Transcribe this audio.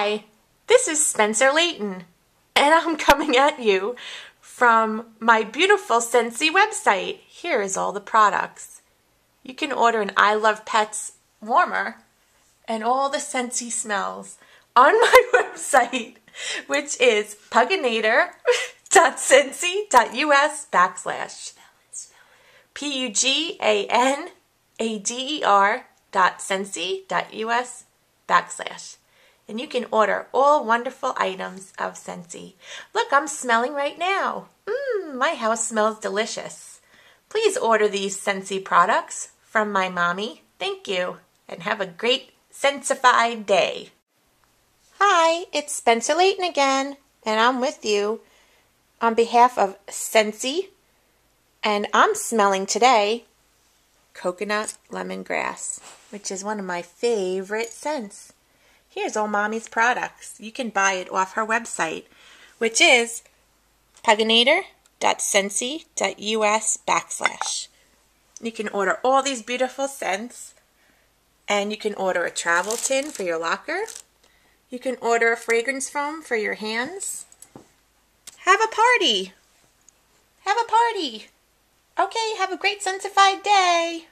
Hi, this is Spencer Layton, and I'm coming at you from my beautiful Scentsy website. Here is all the products. You can order an I Love Pets warmer and all the Scentsy smells on my website, which is puganader.scentsy.us/ puganader.scentsy.us/. And you can order all wonderful items of Scentsy. Look, I'm smelling right now. My house smells delicious. Please order these Scentsy products from my mommy. Thank you, and have a great Scentified day. Hi, it's Spencer Layton again, and I'm with you on behalf of Scentsy, and I'm smelling today coconut lemongrass, which is one of my favorite scents. Here's all Mommy's products. You can buy it off her website, which is puganader.scentsy.us/. You can order all these beautiful scents, and you can order a travel tin for your locker. You can order a fragrance foam for your hands. Have a party. Have a party. Okay, have a great Scentified day.